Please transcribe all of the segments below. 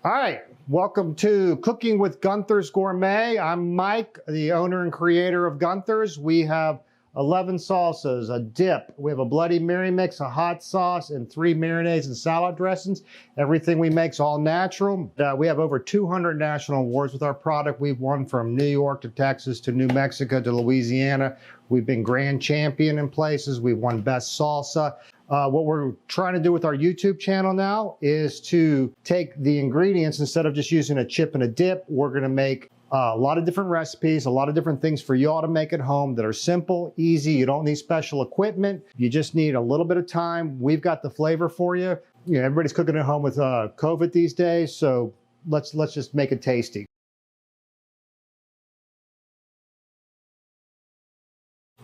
All right, welcome to Cooking with Gunther's Gourmet. I'm Mike, the owner and creator of Gunther's. We have 11 salsas, a dip, we have a Bloody Mary mix, a hot sauce, and 3 marinades and salad dressings. Everything we make is all natural. We have over 200 national awards with our product. We've won from New York to Texas to New Mexico to Louisiana. We've been grand champion in places. We've won best salsa. What we're trying to do with our YouTube channel now is to take the ingredients, instead of just using a chip and a dip, we're gonna make a lot of different recipes, a lot of different things for y'all to make at home that are simple, easy. You don't need special equipment. You just need a little bit of time. We've got the flavor for you. You know, everybody's cooking at home with COVID these days, so let's just make it tasty.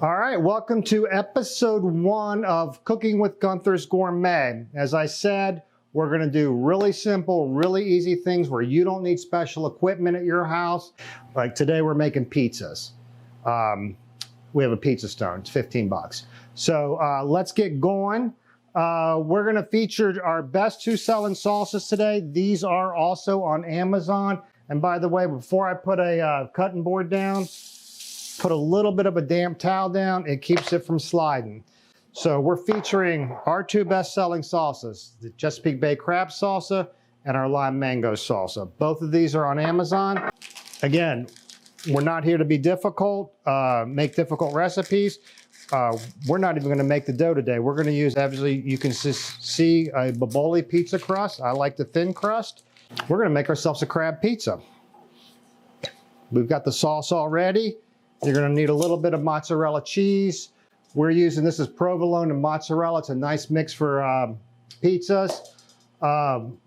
All right, welcome to episode 1 of Cooking with Gunther's Gourmet. As I said, we're gonna do really simple, really easy things where you don't need special equipment at your house. Like today we're making pizzas. We have a pizza stone, it's 15 bucks. So let's get going. We're gonna feature our best 2 selling salsas today. These are also on Amazon. And by the way, before I put a cutting board down, put a little bit of a damp towel down, it keeps it from sliding. So we're featuring our 2 best-selling salsas, the Chesapeake Bay Crab Salsa and our Lime Mango Salsa. Both of these are on Amazon. Again, we're not here to be difficult, make difficult recipes. We're not even gonna make the dough today. We're gonna use, obviously, you can see a Boboli pizza crust. I like the thin crust. We're gonna make ourselves a crab pizza. We've got the sauce already. You're gonna need a little bit of mozzarella cheese. We're using, this is provolone and mozzarella. It's a nice mix for pizzas.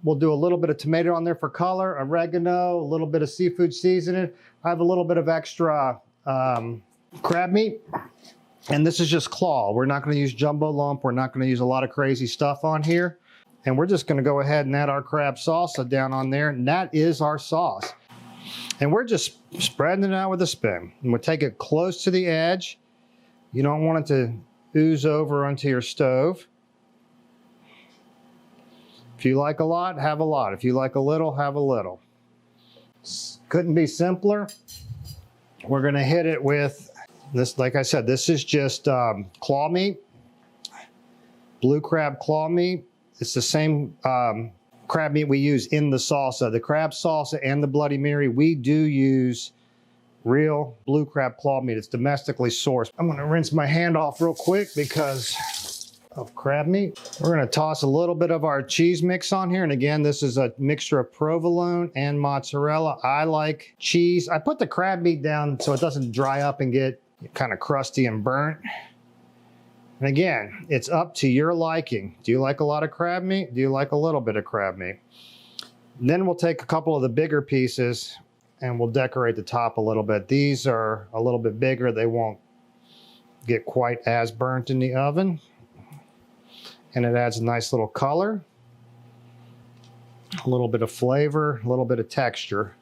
We'll do a little bit of tomato on there for color, oregano, a little bit of seafood seasoning. I have a little bit of extra crab meat. And this is just claw. We're not gonna use jumbo lump. We're not gonna use a lot of crazy stuff on here. And we're just gonna go ahead and add our crab salsa down on there. And that is our sauce. And we're just spreading it out with a spoon. And we'll take it close to the edge. You don't want it to ooze over onto your stove. If you like a lot, have a lot. If you like a little, have a little. Couldn't be simpler. We're gonna hit it with this, like I said, this is just claw meat, blue crab claw meat. It's the same crab meat we use in the salsa. The crab salsa and the Bloody Mary, we do use real blue crab claw meat. It's domestically sourced. I'm gonna rinse my hand off real quick because of crab meat. We're gonna toss a little bit of our cheese mix on here. And again, this is a mixture of provolone and mozzarella. I like cheese. I put the crab meat down so it doesn't dry up and get kind of crusty and burnt. And again, it's up to your liking. Do you like a lot of crab meat? Do you like a little bit of crab meat? And then we'll take a couple of the bigger pieces and we'll decorate the top a little bit. These are a little bit bigger. They won't get quite as burnt in the oven. And it adds a nice little color, a little bit of flavor, a little bit of texture.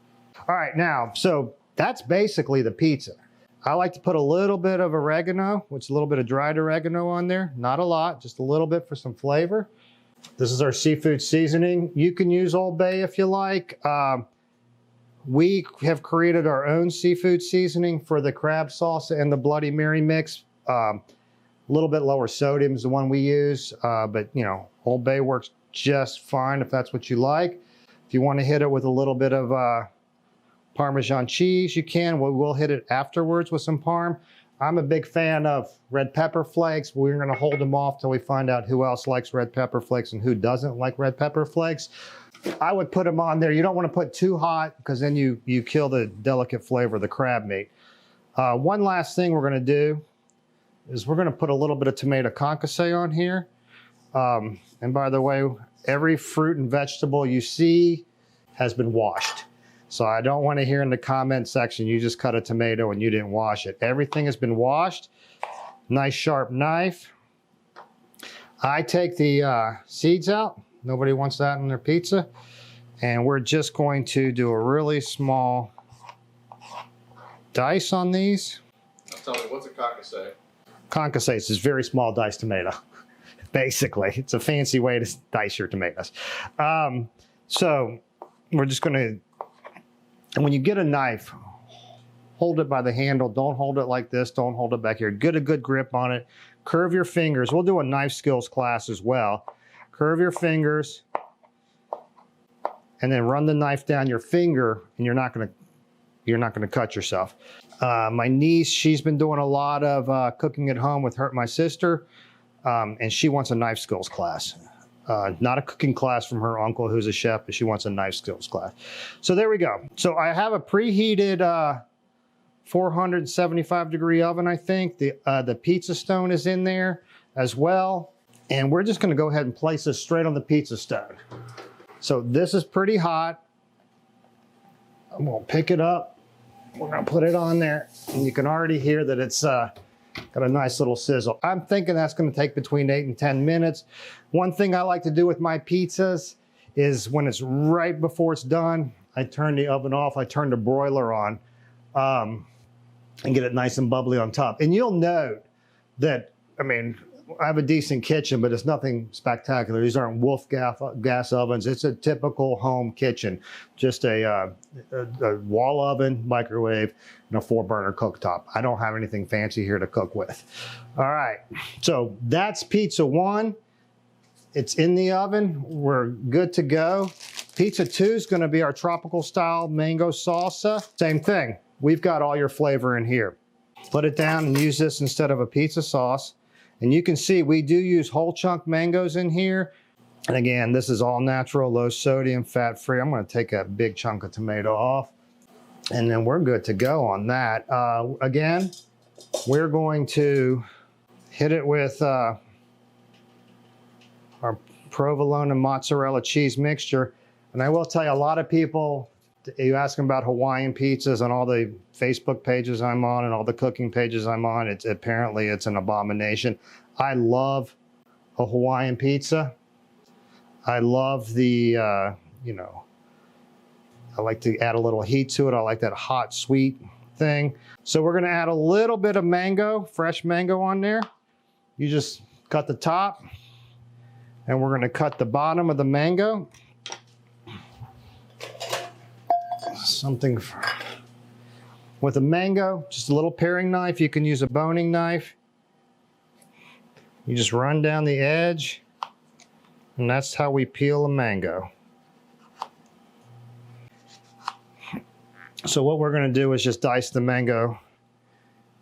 All right, now, so that's basically the pizza. I like to put a little bit of oregano, which is a little bit of dried oregano on there. Not a lot, just a little bit for some flavor. This is our seafood seasoning. You can use Old Bay if you like. We have created our own seafood seasoning for the crab salsa and the Bloody Mary mix. A little bit lower sodium is the one we use, but you know, Old Bay works just fine if that's what you like. If you want to hit it with a little bit of Parmesan cheese, you can. We'll hit it afterwards with some parm. I'm a big fan of red pepper flakes. We're gonna hold them off till we find out who else likes red pepper flakes and who doesn't like red pepper flakes. I would put them on there. You don't want to put too hot because then you kill the delicate flavor of the crab meat. One last thing we're gonna do is we're gonna put a little bit of tomato concasse on here. And by the way, every fruit and vegetable you see has been washed. So I don't want to hear in the comment section, you just cut a tomato and you didn't wash it. Everything has been washed. Nice sharp knife. I take the seeds out. Nobody wants that in their pizza. And we're just going to do a really small dice on these. Tell me, what's a concasse? Concasse is a very small diced tomato. Basically, it's a fancy way to dice your tomatoes. So we're just gonna, and when you get a knife, hold it by the handle. Don't hold it like this. Don't hold it back here. Get a good grip on it. Curve your fingers. We'll do a knife skills class as well. Curve your fingers and then run the knife down your finger, and you're not gonna cut yourself. My niece, she's been doing a lot of cooking at home with my sister, and she wants a knife skills class. Not a cooking class from her uncle who's a chef, but she wants a knife skills class. So there we go. So I have a preheated 475-degree oven, I think. The pizza stone is in there as well. And we're just gonna go ahead and place this straight on the pizza stone. So this is pretty hot. I'm gonna pick it up. We're gonna put it on there. And you can already hear that it's got a nice little sizzle. I'm thinking that's gonna take between 8 and 10 minutes. One thing I like to do with my pizzas is when it's right before it's done, I turn the oven off, I turn the broiler on, and get it nice and bubbly on top. And you'll note that, I mean, I have a decent kitchen, but it's nothing spectacular. These aren't Wolf gas ovens. It's a typical home kitchen. Just a wall oven, microwave, and a 4-burner cooktop. I don't have anything fancy here to cook with. All right, so that's pizza 1. It's in the oven. We're good to go. Pizza 2 is gonna be our tropical style mango salsa. Same thing. We've got all your flavor in here. Put it down and use this instead of a pizza sauce. And you can see we do use whole chunk mangoes in here. And again, this is all natural, low sodium, fat free. I'm gonna take a big chunk of tomato off, and then we're good to go on that. Again, we're going to hit it with our provolone and mozzarella cheese mixture. And I will tell you, a lot of people, you ask them about Hawaiian pizzas on all the Facebook pages I'm on and all the cooking pages I'm on. Apparently it's an abomination. I love a Hawaiian pizza. I love the, you know, I like to add a little heat to it. I like that hot, sweet thing. So we're gonna add a little bit of mango, fresh mango on there. You just cut the top, and we're gonna cut the bottom of the mango. Something with a mango, just a little paring knife. You can use a boning knife. You just run down the edge, and that's how we peel a mango. So what we're gonna do is just dice the mango.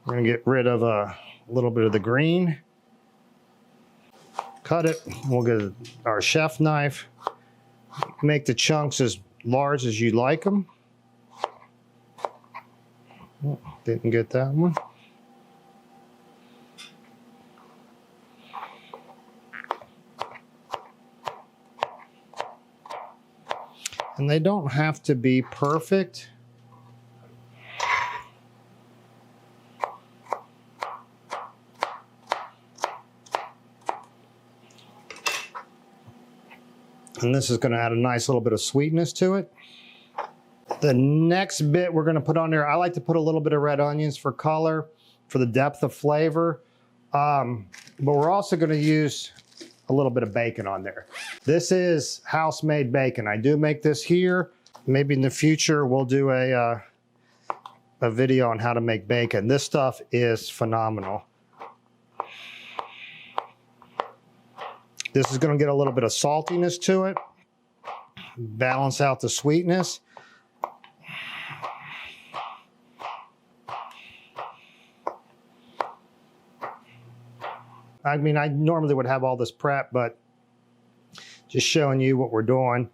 We're gonna get rid of a little bit of the green. Cut it, we'll get our chef knife. Make the chunks as large as you like them. Oh, didn't get that one. And they don't have to be perfect. And this is going to add a nice little bit of sweetness to it. The next bit we're going to put on there, I like to put a little bit of red onions for color, for the depth of flavor. But we're also going to use a little bit of bacon on there. This is house-made bacon. I do make this here. Maybe in the future we'll do a video on how to make bacon. This stuff is phenomenal. This is going to get a little bit of saltiness to it, balance out the sweetness. I mean, I normally would have all this prep, but just showing you what we're doing.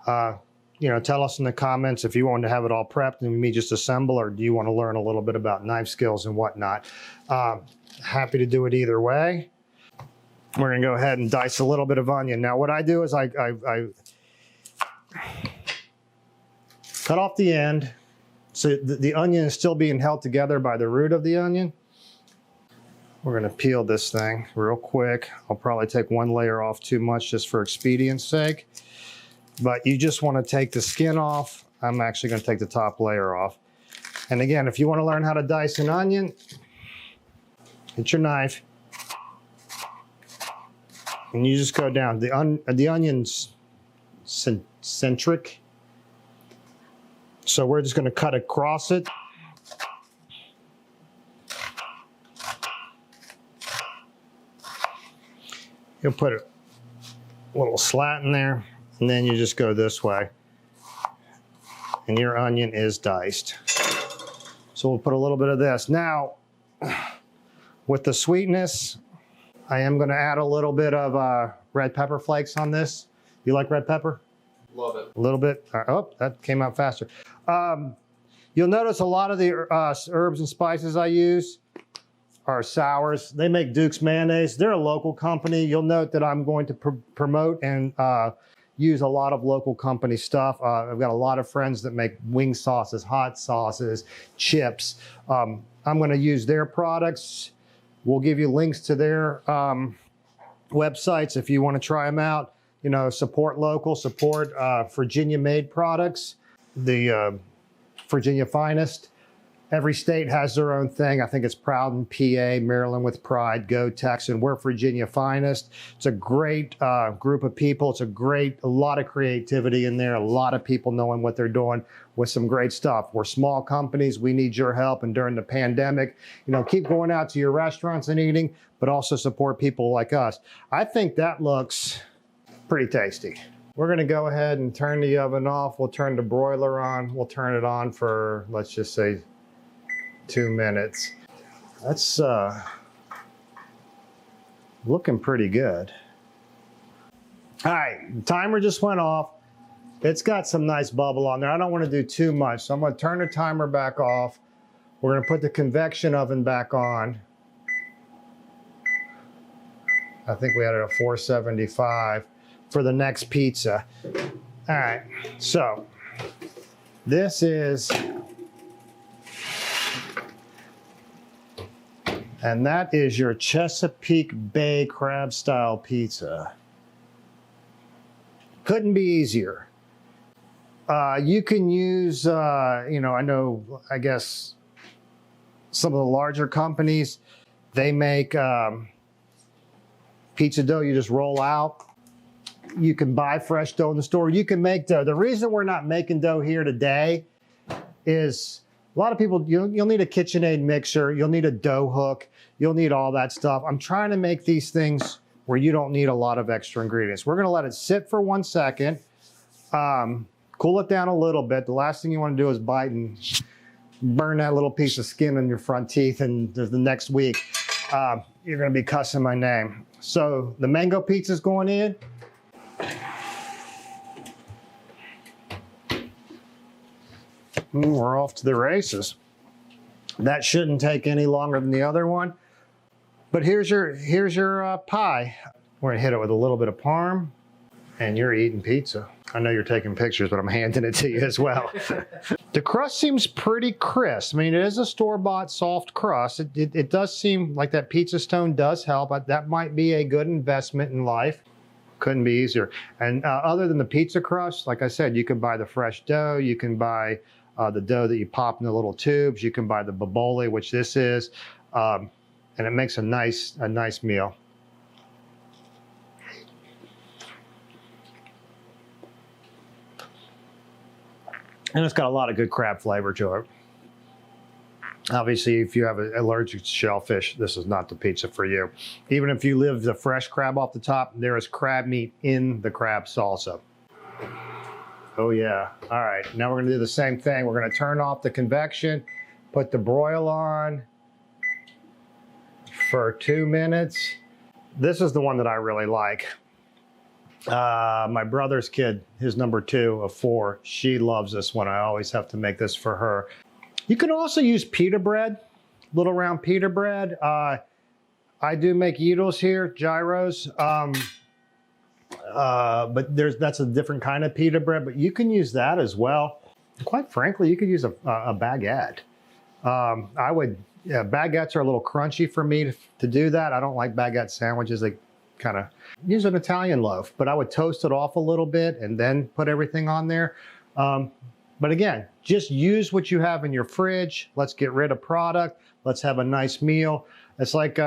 You know, tell us in the comments if you want to have it all prepped and me just assemble, or do you want to learn a little bit about knife skills and whatnot. Happy to do it either way. We're gonna go ahead and dice a little bit of onion. Now what I do is I cut off the end, so the onion is still being held together by the root of the onion. We're gonna peel this thing real quick. I'll probably take one layer off too much just for expedience sake. But you just wanna take the skin off. I'm actually gonna take the top layer off. And again, if you wanna learn how to dice an onion, get your knife. And you just go down. The onion's centric. So we're just going to cut across it. You'll put a little slat in there, and then you just go this way. And your onion is diced. So we'll put a little bit of this. Now, with the sweetness, I am going to add a little bit of red pepper flakes on this. You like red pepper? Love it. A little bit. Oh, that came out faster. You'll notice a lot of the herbs and spices I use are sours. They make Duke's mayonnaise. They're a local company. You'll note that I'm going to promote and use a lot of local company stuff. I've got a lot of friends that make wing sauces, hot sauces, chips. I'm going to use their products. We'll give you links to their websites if you want to try them out. You know, support local, support Virginia-made products, the Virginia finest. Every state has their own thing. I think it's proud in PA, Maryland with pride, go Texan. We're Virginia finest. It's a great group of people. It's a lot of creativity in there, a lot of people knowing what they're doing with some great stuff. We're small companies. We need your help. And during the pandemic, you know, keep going out to your restaurants and eating, but also support people like us. I think that looks pretty tasty. We're gonna go ahead and turn the oven off. We'll turn the broiler on. We'll turn it on for, let's just say, 2 minutes. That's looking pretty good. All right, the timer just went off. It's got some nice bubble on there. I don't want to do too much, so I'm going to turn the timer back off. We're going to put the convection oven back on. I think we had it at 475 for the next pizza. All right, so this is, and that is your Chesapeake Bay crab style pizza. Couldn't be easier. You can use, you know, I guess some of the larger companies, they make pizza dough you just roll out. You can buy fresh dough in the store. You can make dough. The reason we're not making dough here today is a lot of people, you'll need a KitchenAid mixer, you'll need a dough hook, you'll need all that stuff. I'm trying to make these things where you don't need a lot of extra ingredients. We're gonna let it sit for 1 second, cool it down a little bit. The last thing you wanna do is bite and burn that little piece of skin in your front teeth, and the next week, you're gonna be cussing my name. So the mango pizza's going in. We're off to the races. That shouldn't take any longer than the other one. But here's your pie. We're gonna hit it with a little bit of parm, and you're eating pizza. I know you're taking pictures, but I'm handing it to you as well. The crust seems pretty crisp. I mean, it is a store-bought soft crust. It does seem like that pizza stone does help, but that might be a good investment in life. Couldn't be easier. And other than the pizza crust, like I said, you can buy the fresh dough, you can buy the dough that you pop in the little tubes. You can buy the baboli, which this is, and it makes a nice meal. And it's got a lot of good crab flavor to it. Obviously, if you have an allergic to shellfish, this is not the pizza for you. Even if you live the fresh crab off the top, there is crab meat in the crab salsa. Oh yeah. All right, now we're gonna do the same thing. We're gonna turn off the convection, put the broil on for 2 minutes. This is the one that I really like. My brother's kid, his number 2 of 4, she loves this one. I always have to make this for her. You can also use pita bread, little round pita bread. I do make gyros here, gyros. But that's a different kind of pita bread, but you can use that as well. Quite frankly, you could use a baguette. Baguettes are a little crunchy for me to do that. I don't like baguette sandwiches. They kind of use an Italian loaf, but I would toast it off a little bit and then put everything on there. But again, just use what you have in your fridge. Let's get rid of product. Let's have a nice meal. It's like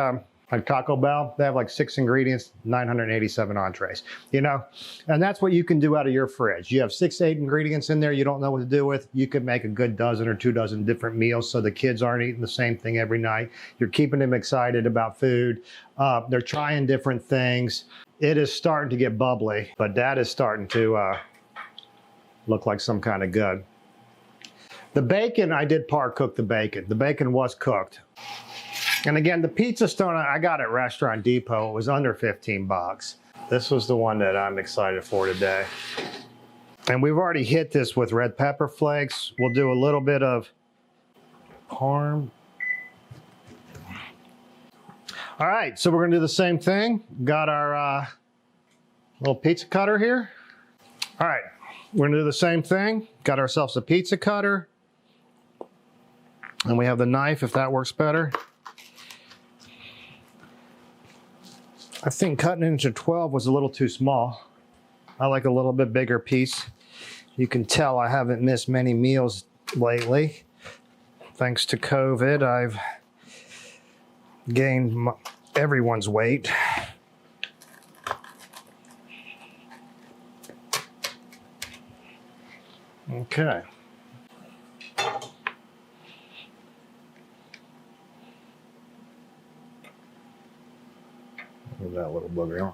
Like Taco Bell, they have like 6 ingredients, 987 entrees, you know? And that's what you can do out of your fridge. You have 6, 8 ingredients in there you don't know what to do with. You could make a good dozen or 2 dozen different meals so the kids aren't eating the same thing every night. You're keeping them excited about food. They're trying different things. It is starting to get bubbly, but Dad is starting to look like some kind of good. The bacon, I did par cook the bacon. The bacon was cooked. And again, the pizza stone I got at Restaurant Depot was under 15 bucks. This was the one that I'm excited for today. And we've already hit this with red pepper flakes. We'll do a little bit of parm. All right, so we're gonna do the same thing. Got our little pizza cutter here. All right, we're gonna do the same thing. Got ourselves a pizza cutter. And we have the knife, if that works better. I think cutting it into 12 was a little too small. I like a little bit bigger piece. You can tell I haven't missed many meals lately. Thanks to COVID, I've gained everyone's weight. Okay. Move that little booger on.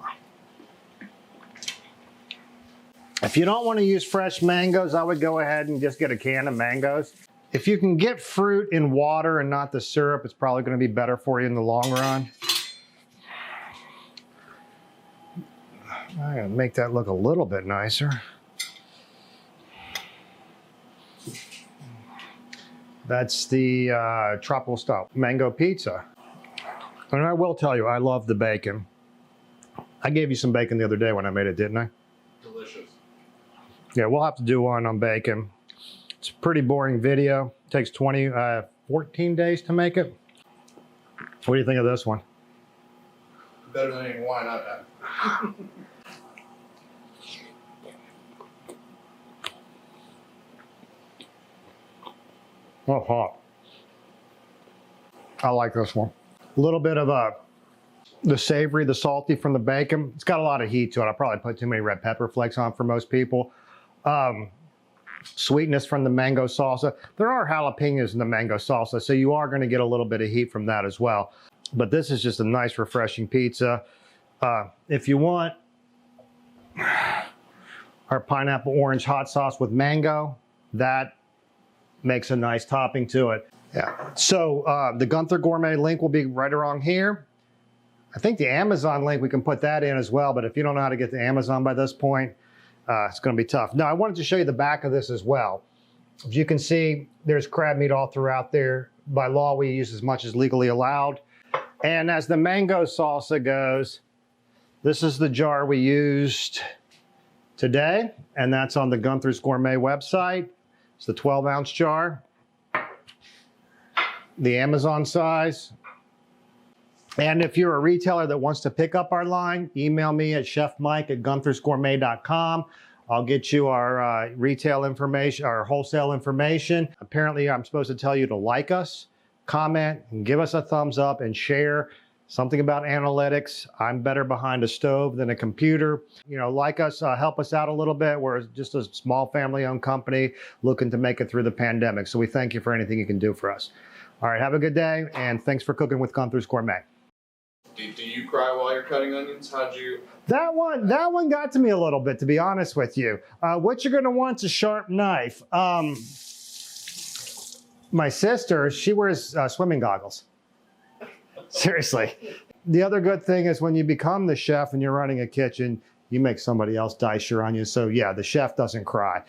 If you don't want to use fresh mangoes, I would go ahead and just get a can of mangoes. If you can get fruit in water and not the syrup, it's probably going to be better for you in the long run. I'm going to make that look a little bit nicer. That's the tropical style mango pizza. And I will tell you, I love the bacon. I gave you some bacon the other day when I made it, didn't I? Delicious. Yeah, we'll have to do one on bacon. It's a pretty boring video. It takes 14 days to make it. What do you think of this one? Better than any wine I've had. Oh, hot. I like this one. A little bit of the savory, the salty from the bacon. It's got a lot of heat to it. I probably put too many red pepper flakes on for most people. Sweetness from the mango salsa. There are jalapenos in the mango salsa, so you are going to get a little bit of heat from that as well. But this is just a nice, refreshing pizza. If you want our pineapple orange hot sauce with mango, that makes a nice topping to it. Yeah. So the Gunther Gourmet link will be right around here. I think the Amazon link, we can put that in as well, but if you don't know how to get to Amazon by this point, it's going to be tough. Now, I wanted to show you the back of this as well. As you can see, there's crab meat all throughout there. By law, we use as much as legally allowed. And as the mango salsa goes, this is the jar we used today, and that's on the Gunther's Gourmet website. It's the 12-ounce jar, the Amazon size. And if you're a retailer that wants to pick up our line, email me at chefmike@gunthersgourmet.com. I'll get you our retail information, our wholesale information. Apparently, I'm supposed to tell you to like us, comment, and give us a thumbs up and share. Something about analytics. I'm better behind a stove than a computer. You know, like us, help us out a little bit. We're just a small family-owned company looking to make it through the pandemic. So we thank you for anything you can do for us. All right, have a good day, and thanks for cooking with Gunther's Gourmet. Do you cry while you're cutting onions? How'd you? That one got to me a little bit, to be honest with you. What you're gonna want is a sharp knife. My sister, she wears swimming goggles. Seriously. The other good thing is when you become the chef and you're running a kitchen, you make somebody else dice your onions. So yeah, the chef doesn't cry.